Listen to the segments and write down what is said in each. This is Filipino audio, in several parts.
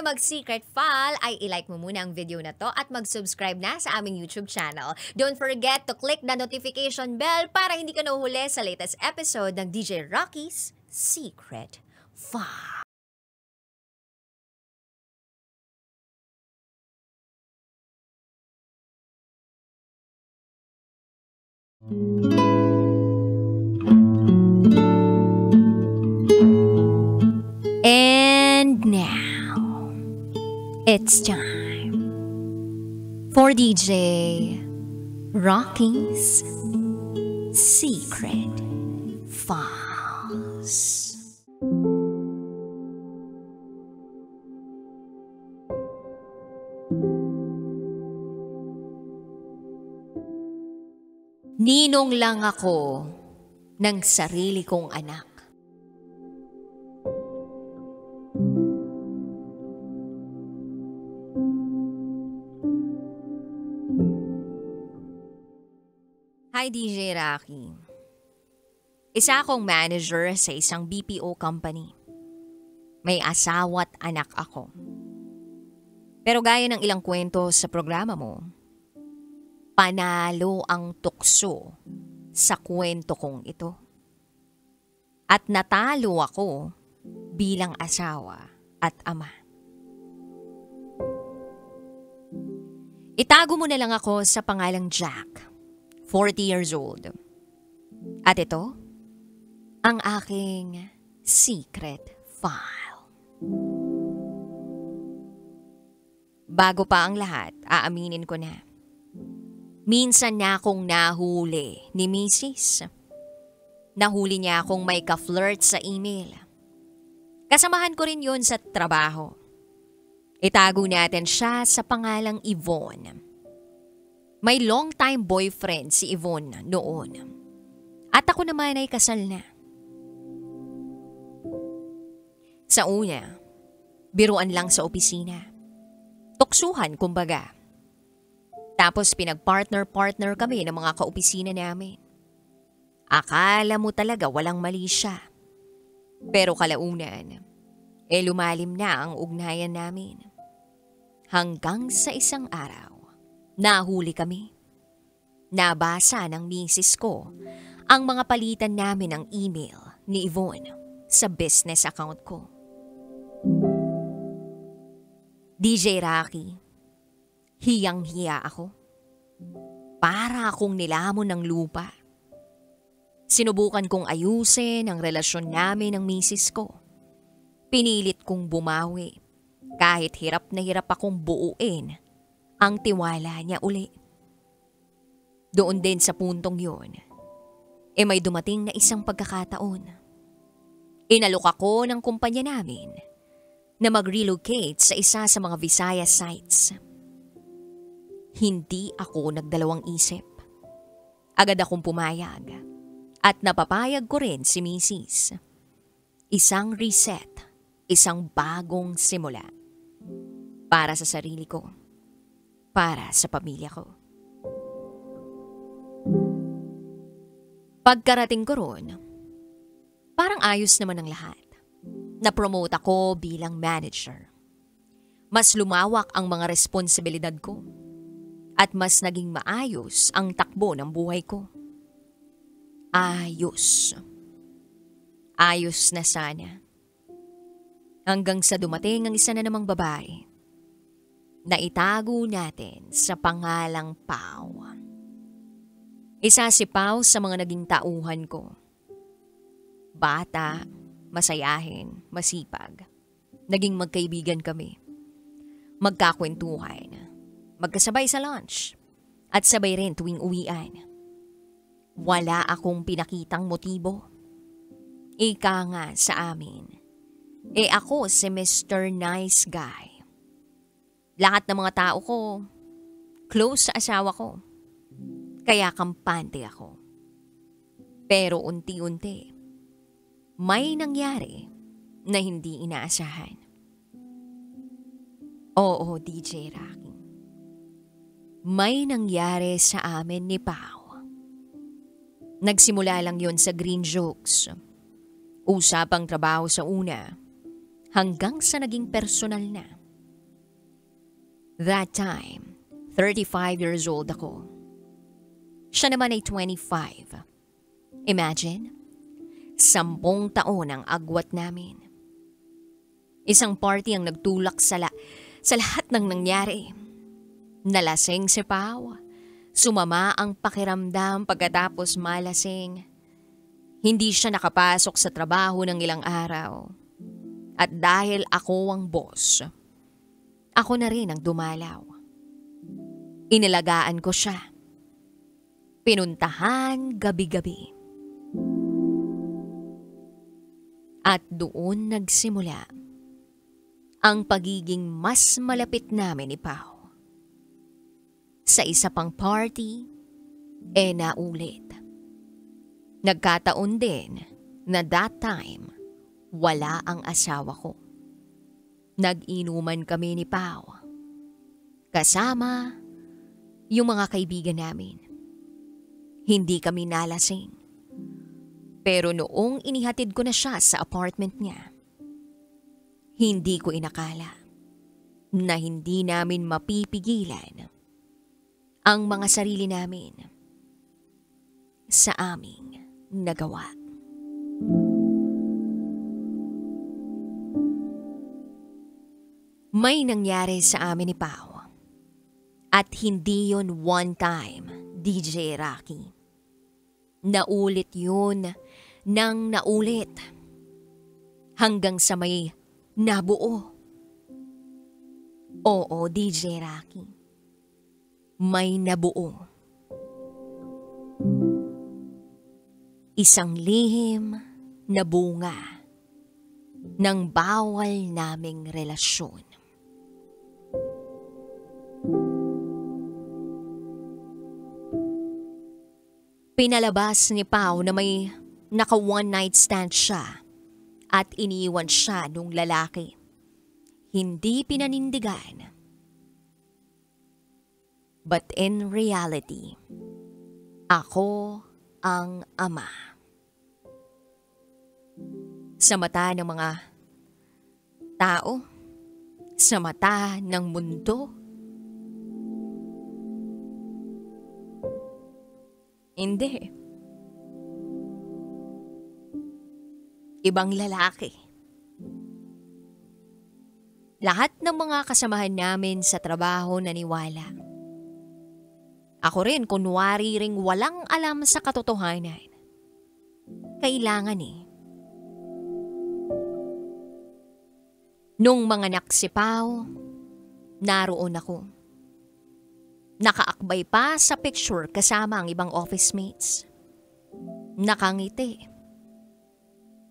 tayo mag-secret file, ay ilike mo muna ang video na to at mag-subscribe na sa aming YouTube channel. Don't forget to click the notification bell para hindi ka nahuhuli sa latest episode ng DJ Rocky's Secret File. And now, it's time for DJ Rocky's Secret Files. Ninong lang ako ng sarili kong anak. Hi DJ Rocky. Isa akong manager sa isang BPO company. May asawa't anak ako. Pero gaya ng ilang kwento sa programa mo, panalo ang tukso sa kwento kong ito. At natalo ako bilang asawa at ama. Itago mo na lang ako sa pangalang Jack, 40 years old. At ito, ang aking secret file. Bago pa ang lahat, aaminin ko na. Minsan na akong nahuli ni Mrs. Nahuli niya akong may ka-flirt sa email. Kasamahan ko rin yun sa trabaho. Itago natin siya sa pangalang Yvonne. May long-time boyfriend si Yvonne noon. At ako naman ay kasal na. Sa una, biruan lang sa opisina. Tuksuhan kumbaga. Tapos pinag-partner-partner kami ng mga kaopisina namin. Akala mo talaga walang mali siya. Pero kalaunan, lumalim na ang ugnayan namin. Hanggang sa isang araw, nahuli kami. Nabasa ng misis ko ang mga palitan namin ng email ni Yvonne sa business account ko. DJ Rocky, hiyang-hiya ako. Para akong nilamon ng lupa. Sinubukan kong ayusin ang relasyon namin ng misis ko. Pinilit kong bumawi kahit hirap na hirap akong buuin ang tiwala niya uli. Doon din sa puntong yun, may dumating na isang pagkakataon. Inalok ako ng kumpanya namin na mag-relocate sa isa sa mga Visayas sites. Hindi ako nagdalawang isip. Agad akong pumayag at napapayag ko rin si Mrs. Isang reset, isang bagong simula. Para sa sarili ko, para sa pamilya ko. Pagkarating ko ron, parang ayos naman ang lahat. Na-promote ako bilang manager. Mas lumawak ang mga responsibilidad ko. At mas naging maayos ang takbo ng buhay ko. Ayos. Ayos na sana. Hanggang sa dumating ang isa na namang babae na itago natin sa pangalang Pau. Isa si Pau sa mga naging tauhan ko. Bata, masayahin, masipag. Naging magkaibigan kami. Magkakwentuhan. Magkasabay sa lunch at sabay rin tuwing uwian. Wala akong pinakitang motibo. Ika nga sa amin. Ako si Mr. Nice Guy. Lahat ng mga tao ko, close sa asawa ko. Kaya kampante ako. Pero unti-unti, may nangyari na hindi inaasahan. Oo, DJ Rocky. May nangyari sa amin ni Pau. Nagsimula lang yon sa green jokes. Usapang trabaho sa una, hanggang sa naging personal na. That time, 35 years old ako. Siya naman ay 25. Imagine, 10 taon ang agwat namin. Isang party ang nagtulak sa lahat ng nangyari. Nalasing si Pao. Sumama ang pakiramdam pagkatapos malasing. Hindi siya nakapasok sa trabaho ng ilang araw. At dahil ako ang boss, ako na rin ang dumalaw. Inalagaan ko siya. Pinuntahan gabi-gabi. At doon nagsimula ang pagiging mas malapit namin ni Pao. Sa isa pang party, naulit. Nagkataon din na that time, wala ang asawa ko. Nag-inuman kami ni Pao. Kasama yung mga kaibigan namin. Hindi kami nalasing. Pero noong inihatid ko na siya sa apartment niya, hindi ko inakala na hindi namin mapipigilan ang mga sarili namin sa aming nagawa. May nangyari sa amin ni Pao. At hindi yon one time, DJ Rocky. Naulit yun nang naulit. Hanggang sa may nabuo. Oo, DJ Rocky. May nabuo. Isang lihim na bunga ng bawal naming relasyon. Pinalabas ni Pao na may naka one night stand siya at iniwan siya nung lalaki. Hindi pinanindigan. But in reality, ako ang ama. Sa mata ng mga tao, sa mata ng mundo, hindi. Ibang lalaki. Lahat ng mga kasamahan namin sa trabaho naniwala. Ako rin kunwari ring walang alam sa katotohanan. Kailangan eh. Nung mga naksipaw, naroon ako. Nakaakbay pa sa picture kasama ang ibang office mates. Nakangiti.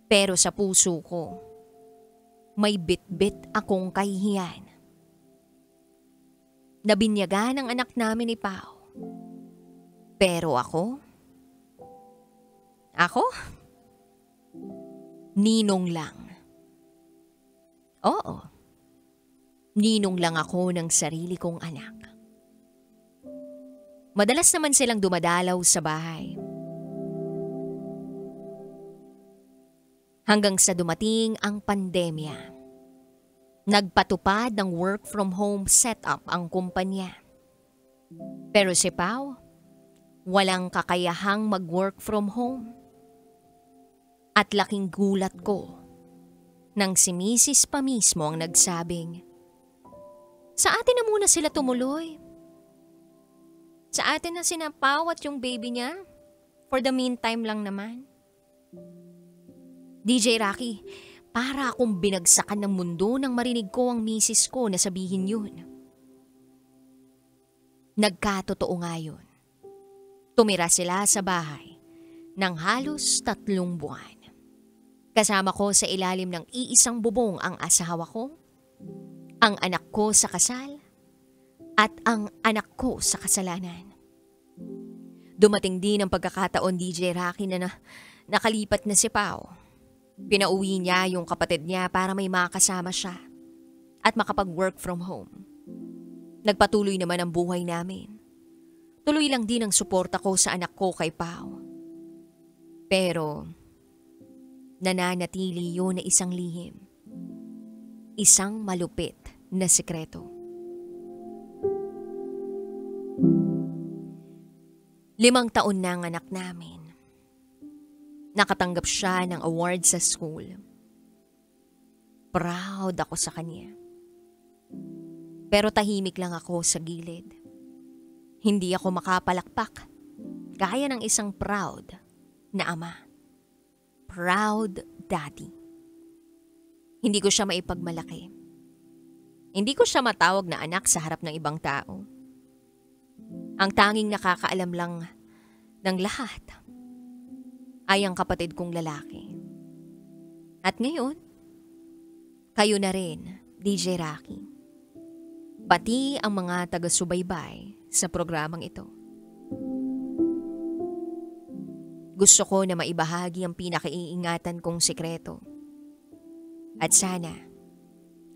Pero sa puso ko, may bit-bit akong kahihiyan. Nabinyagan ang anak namin ni Pao. Pero ako? Ninong lang. Oo. Ninong lang ako ng sarili kong anak. Madalas naman silang dumadalaw sa bahay. Hanggang sa dumating ang pandemya. Nagpatupad ng work from home setup ang kumpanya. Pero si Pao, walang kakayahang mag-work from home. At laking gulat ko nang si Mrs. pa mismo ang nagsabing, sa atin na muna sila tumuloy. Sa atin na sinapawat yung baby niya. For the meantime lang naman. DJ Rocky, para akong binagsakan ng mundo nang marinig ko ang misis ko na sabihin yun. Nagkatotoo nga yun. Tumira sila sa bahay ng halos 3 buwan. Kasama ko sa ilalim ng iisang bubong ang asawa ko, ang anak ko sa kasal, at ang anak ko sa kasalanan. Dumating din ang pagkakataon, DJ Rocky, na nakalipat na si Pao. Pinauwi niya yung kapatid niya para may makasama siya at makapag-work from home. Nagpatuloy naman ang buhay namin. Tuloy lang din ang suporta ko sa anak ko kay Pao. Pero nananatili yun na isang lihim. Isang malupit na sikreto. 5 taon na ang anak namin. Nakatanggap siya ng award sa school. Proud ako sa kanya. Pero tahimik lang ako sa gilid. Hindi ako makapalakpak gaya ng isang proud na ama. Proud daddy. Hindi ko siya maipagmalaki. Hindi ko siya matawag na anak sa harap ng ibang tao. Ang tanging nakakaalam lang ng lahat ay ang kapatid kong lalaki. At ngayon, kayo na rin, DJ Rocky. Pati ang mga taga-subaybay sa programang ito. Gusto ko na maibahagi ang pinakaiingatan kong sikreto. At sana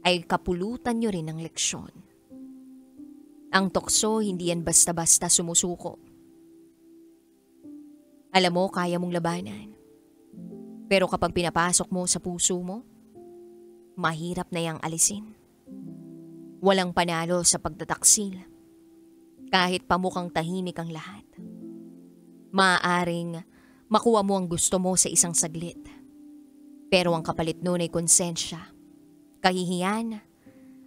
ay kapulutan nyo rin ng leksyon. Ang tukso hindi yan basta-basta sumusuko. Alam mo, kaya mong labanan. Pero kapag pinapasok mo sa puso mo, mahirap na yang alisin. Walang panalo sa pagtataksil. Kahit pamukhang tahimik ang lahat. Maaaring makuha mo ang gusto mo sa isang saglit. Pero ang kapalit nun ay konsensya, kahihiyan,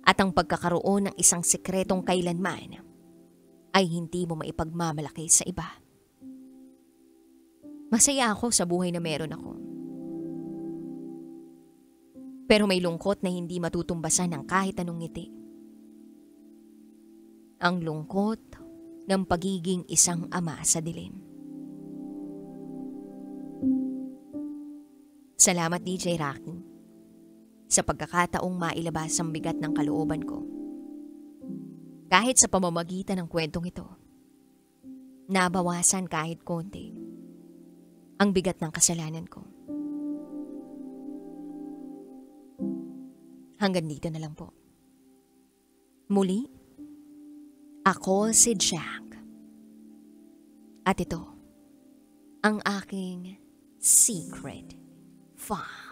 at ang pagkakaroon ng isang sikretong kailanman ay hindi mo maipagmamalaki sa iba. Masaya ako sa buhay na meron ako. Pero may lungkot na hindi matutumbasan ng kahit anong ngiti. Ang lungkot ng pagiging isang ama sa dilim. Salamat DJ Rocky sa pagkakataong mailabas ang bigat ng kalooban ko. Kahit sa pamamagitan ng kwentong ito, nabawasan kahit konti ang bigat ng kasalanan ko. Hanggang dito na lang po. Muli, ako si Jack. At ito, ang aking secret file.